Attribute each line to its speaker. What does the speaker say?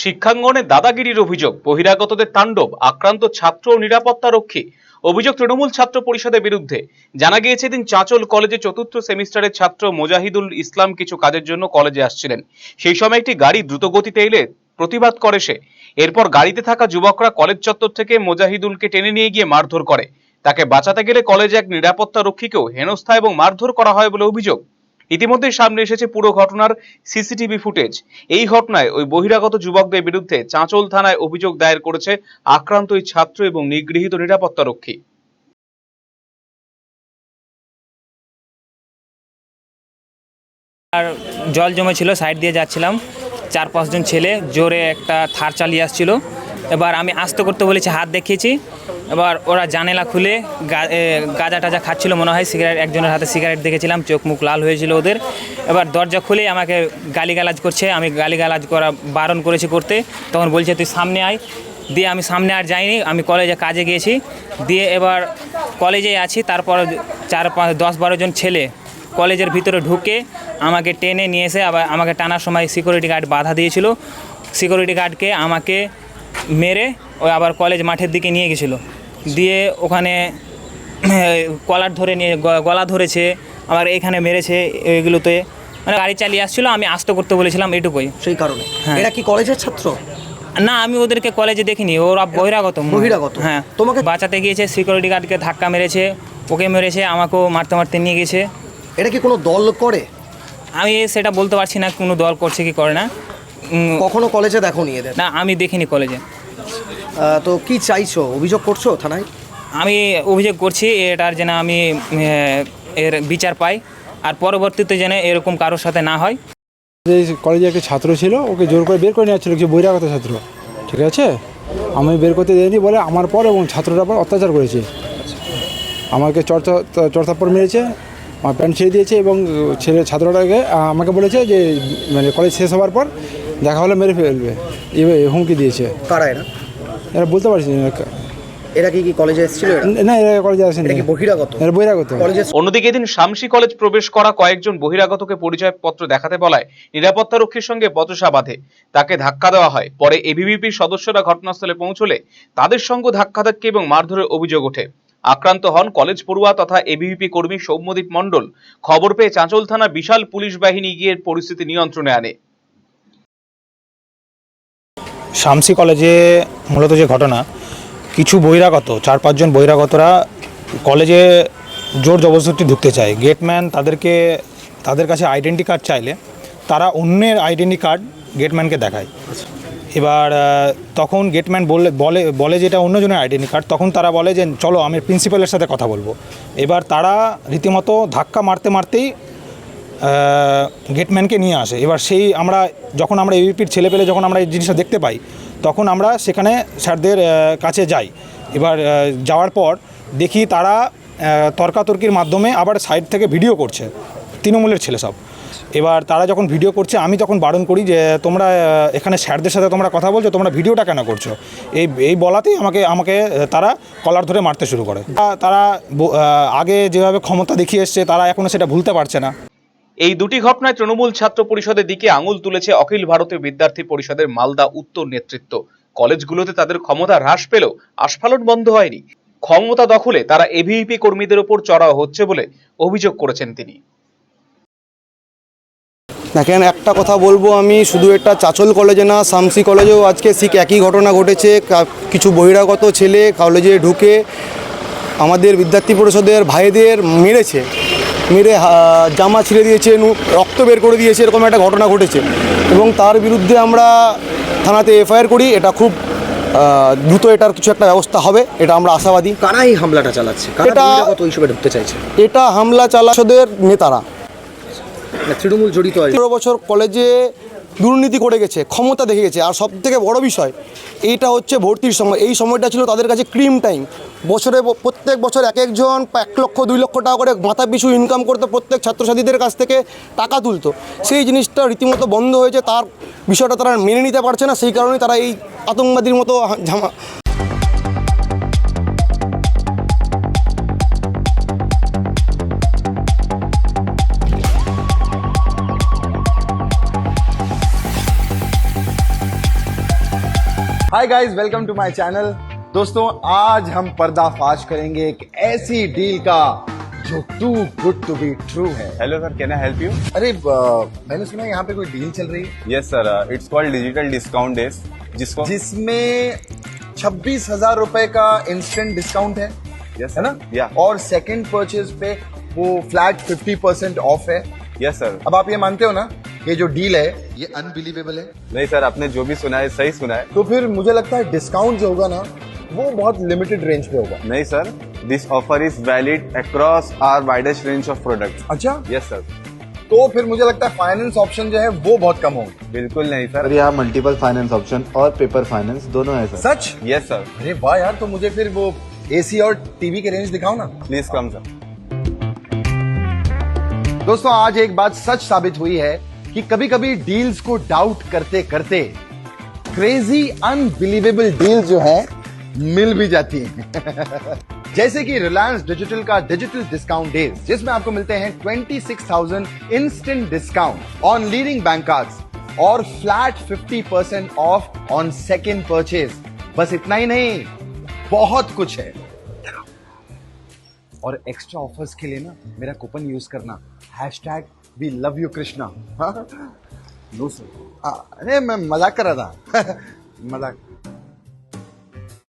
Speaker 1: শিক্ষাঙ্গনে দাদাগিরির অভিযোগ, বহিরাগতদের তাণ্ডব, আক্রান্ত ছাত্র ও নিরাপত্তারক্ষী। অভিযোগ তৃণমূল ছাত্র পরিষদের বিরুদ্ধে। জানা গিয়েছে দিন চাঁচল কলেজে চতুর্থ সেমিস্টারের ছাত্র মোজাহিদুল ইসলাম কিছু কাজের জন্য কলেজে আসছিলেন। সেই সময় একটি গাড়ি দ্রুত গতিতে এলে প্রতিবাদ করে সে। এরপর গাড়িতে থাকা যুবকরা কলেজ চত্বর থেকে মোজাহিদুলকে টেনে নিয়ে গিয়ে মারধর করে। তাকে বাঁচাতে গেলে কলেজে এক নিরাপত্তা রক্ষীকেও হেনস্থা এবং মারধর করা হয় বলে অভিযোগ। ইতিমধ্যে সামনে এসেছে পুরো ঘটনার সিসিটিভি ফুটেজ। এই ঘটনায় ওই বহিরাগত যুবকদের বিরুদ্ধে চাঁচল থানায় অভিযোগ দায়ের করেছে আক্রান্ত ওই ছাত্র এবং নিগৃহীত নিরাপত্তারক্ষী।
Speaker 2: আর জল জমেছিল, সাইড দিয়ে যাচ্ছিলাম, 4-5 জন ছেলে জোরে একটা থার চালিয়ে আসছিল। এবার আমি আস্তে করতে বলেছি, হাত দেখিয়েছি। এবার ওরা জানালা খুলে গাঁজা টাজা খাচ্ছিল মনে হয়, সিগারেট, একজনের হাতে সিগারেট দেখেছিলাম, চোখ মুখ লাল হয়েছিল ওদের। এবার দরজা খুলে আমাকে গালিগালাজ করছে, আমি গালিগালাজ করা বারণ করেছি করতে। তখন বলছে তুই সামনে আয়। দিয়ে আমি সামনে আর যাইনি, আমি কলেজে কাজে গিয়েছি। দিয়ে এবার কলেজে আছি, তারপর 10-12 জন ছেলে কলেজের ভিতরে ঢুকে আমাকে টেনে নিয়ে এসে আবার আমাকে টানার সময় সিকিউরিটি গার্ড বাধা দিয়েছিল। সিকিউরিটি গার্ডকে আমাকে মেরে ওই আবার কলেজ মাঠের দিকে নিয়ে গেছিলো। দিয়ে ওখানে কলার ধরে নিয়ে গলা ধরেছে, আবার এখানে মেরেছে এগুলোতে। মানে গাড়ি চালিয়ে আসছিলো, আমি আস্তে করতে বলেছিলাম, এটুকুই।
Speaker 3: সেই কারণে।
Speaker 2: হ্যাঁ।
Speaker 3: এরা কি কলেজের ছাত্র?
Speaker 2: না, আমি ওদেরকে কলেজে দেখিনি, ওরা বহিরাগত। হ্যাঁ,
Speaker 3: তোমাকে
Speaker 2: বাঁচাতে গিয়েছে, সিকিউরিটি গার্ডকে ধাক্কা মেরেছে, ওকে মেরেছে, আমাকেও মারতে মারতে নিয়ে গেছে।
Speaker 3: এটা কি কোনো দল করে?
Speaker 2: আমি সেটা বলতে পারছি না কোনো দল করছে কি করে না।
Speaker 3: কখনো কলেজে দেখো নি এদের?
Speaker 2: না, আমি দেখিনি কলেজে।
Speaker 3: তো কি চাইছো, অভিযোগ করছো থানায়?
Speaker 2: আমি অভিযোগ করছি এটার যেন আমি এর বিচার পাই, আর পরবর্তীতে যেন এরকম কারোর সাথে না হয়।
Speaker 4: যে কলেজে একটা ছাত্র ছিল, ওকে জোর করে বের করে নেওয়া ছিল, যে বহিরাগত ছাত্র, ঠিক আছে? আমি বের করতে দিইনি বলে আমার পর এবং ছাত্রটার পর অত্যাচার করেছে। আমাকে চড়থাপ্পড় মেরেছে, আমার প্যান্ট ছেড়ে দিয়েছে এবং ছাত্রটাকে আমাকে বলেছে যে মানে কলেজ শেষ হওয়ার পর দেখা হলে মেরে ফেলবে, হুমকি দিয়েছে।
Speaker 3: কারা এরা?
Speaker 4: এরা বলতে পারছি না।
Speaker 3: এরা কি কলেজে এসেছিল?
Speaker 4: না, এরা কলেজে আসেনি।
Speaker 3: এটা কি বহিরাগত?
Speaker 4: এরা বহিরাগত।
Speaker 1: অন্যদিকে এদিন শামসি কলেজ প্রবেশ করা কয়েকজন বহিরাগতকে পরিচয়পত্র দেখাতে বলায় নিরাপত্তারক্ষীর সঙ্গে বচসা বাঁধে। তাকে ধাক্কা দেওয়া হয়। পরে এবিভিপির সদস্যরা ঘটনাস্থলে পৌঁছলে তাদের সঙ্গে ধাক্কাধাক্কি এবং মারধরের অভিযোগ ওঠে। আক্রান্ত হন কলেজ পড়ুয়া তথা এবিভিপি কর্মী সৌম্যদীপ মণ্ডল। খবর পেয়ে চাঁচল থানা বিশাল পুলিশ বাহিনী গিয়ে পরিস্থিতি নিয়ন্ত্রণে আনে।
Speaker 5: শামসি কলেজে মূলত যে ঘটনা, কিছু বহিরাগত 4-5 জন বহিরাগতরা কলেজে জোর জবরদস্তি ঢুকতে চায়। গেটম্যান তাদের কাছে আইডেন্টি কার্ড চাইলে তারা অন্যের আইডেন্টি কার্ড গেটম্যানকে দেখায়। এবার তখন গেটম্যান বলে যেটা অন্যজনের আইডেন্টি কার্ড, তখন তারা বলে যে চলো আমি প্রিন্সিপালের সাথে কথা বলবো। এবার তারা রীতিমতো ধাক্কা মারতেই গেটম্যানকে নিয়ে আসে। এবার যখন আমরা এবিপির ছেলেপেলে যখন আমরা এই জিনিসটা দেখতে পাই, তখন আমরা সেখানে স্যারদের কাছে যাই। এবার যাওয়ার পর দেখি তারা তর্কাতর্কির মাধ্যমে আবার সাইড থেকে ভিডিও করছে, তৃণমূলের ছেলে সব। এবার তারা যখন ভিডিও করছে, আমি তখন বারণ করি যে তোমরা এখানে স্যারদের সাথে তোমরা কথা বলছো, তোমরা ভিডিওটা কেন করছো? এই বলাতেই আমাকে তারা কলার ধরে মারতে শুরু করে। তারা আগে যেভাবে ক্ষমতা দেখিয়ে এসছে, তারা এখনও সেটা ভুলতে পারছে না।
Speaker 1: এই দুটি ঘটনায় তৃণমূল ছাত্র পরিষদের দিকে আঙুল তুলেছে অখিল ভারতীয় বিদ্যার্থী পরিষদের মালদা উত্তর নেতৃত্ব। কলেজগুলোতে তাদের ক্ষমতা হ্রাস পেলেও আস্ফালন বন্ধ হয়নি। ক্ষমতা দখলে তারা এবিভিপি কর্মীদের উপর চড়াও হচ্ছে বলে অভিযোগ করেছেন তিনি।
Speaker 6: দেখেন, একটা কথা বলবো আমি, শুধু এটা চাঁচল কলেজে না, শামসি কলেজেও আজকে ঠিক একই ঘটনা ঘটেছে। কিছু বহিরাগত ছেলে কলেজে ঢুকে আমাদের বিদ্যার্থী পরিষদের ভাইদের মেরে জামা ছিঁড়ে দিয়েছে, রক্ত বের করে দিয়েছে, এরকম একটা ঘটনা ঘটেছে এবং তার বিরুদ্ধে আমরা থানাতে এফআইআর করি। এটা খুব দ্রুত এটার কিছু একটা ব্যবস্থা হবে, এটা আমরা আশাবাদী।
Speaker 3: কারা এই হামলাটা চালাচ্ছে? এটা কত হিসেবে ঢুকতে চাইছে?
Speaker 6: এটা হামলা চালাচ্ছেদের নেতারা,
Speaker 3: তৃণমূল জড়িত আছে।
Speaker 6: 15 বছর কলেজে দুর্নীতি করে গেছে, ক্ষমতা দেখে গেছে। আর সবথেকে বড় বিষয় এইটা হচ্ছে ভর্তির সময়। এই সময়টা ছিল তাদের কাছে ক্রিম টাইম। প্রত্যেক বছর এক একজন 1 লক্ষ 2 লক্ষ টাকা করে মাথা পিছু ইনকাম করতে প্রত্যেক ছাত্রছাত্রীদের কাছ থেকে টাকা তুলতো। সেই জিনিসটা রীতিমতো বন্ধ হয়েছে, তার বিষয়টা তারা মেনে নিতে পারছে না। সেই কারণে তারা এই আতঙ্কবাদীর মতো
Speaker 7: hi guys, welcome to my channel. दोस्तों, आज हम पर्दाफाश करेंगे एक ऐसी डील का जो too good to be true है।
Speaker 8: Hello sir, can I help you?
Speaker 7: अरे मैंने सुना यहाँ पे कोई डील चल रही है
Speaker 8: yes sir, it's called digital discount days,
Speaker 7: जिसमें 26,000 रुपए का इंस्टेंट डिस्काउंट है।
Speaker 8: यस
Speaker 7: है ना?
Speaker 8: या
Speaker 7: और सेकंड परचेज पे वो फ्लैट 50% ऑफ है।
Speaker 8: Yes sir.
Speaker 7: अब आप ये मानते हो ना, ये जो डील है ये अनबिलीवेबल है?
Speaker 8: नहीं सर, आपने जो भी सुना है सही सुना है।
Speaker 7: तो फिर मुझे लगता है डिस्काउंट जो होगा ना वो बहुत लिमिटेड रेंज पे होगा।
Speaker 8: नहीं sir, this offer is valid across our widest range of products.
Speaker 7: अच्छा,
Speaker 8: यस सर।
Speaker 7: तो फिर मुझे लगता है फाइनेंस ऑप्शन जो है वो बहुत कम होंगे।
Speaker 8: बिल्कुल नहीं सर।
Speaker 9: सर यहाँ मल्टीपल फाइनेंस ऑप्शन और पेपर फाइनेंस दोनों है सर।
Speaker 7: सच?
Speaker 8: Yes sir.
Speaker 7: अरे वाह यार, तो मुझे फिर वो एसी और टीवी के रेंज दिखाओ ना।
Speaker 8: Please come sir.
Speaker 7: दोस्तों, आज एक बात सच साबित हुई है कि कभी कभी डील्स को डाउट करते करते क्रेजी अनबिलीवेबल डील्स जो है मिल भी जाती है। जैसे कि रिलायंस डिजिटल का डिजिटल डिस्काउंट डेज, जिसमें आपको मिलते हैं 26,000 instant discount on leading bank cards और flat 50% off on second purchase. बस इतना ही नहीं, बहुत कुछ है। और एक्स्ट्रा ऑफर्स के लिए ना मेरा कूपन यूज करना, #we love you Krishna. No sir, अरे मैं मजाक कर रहा था। मजाक।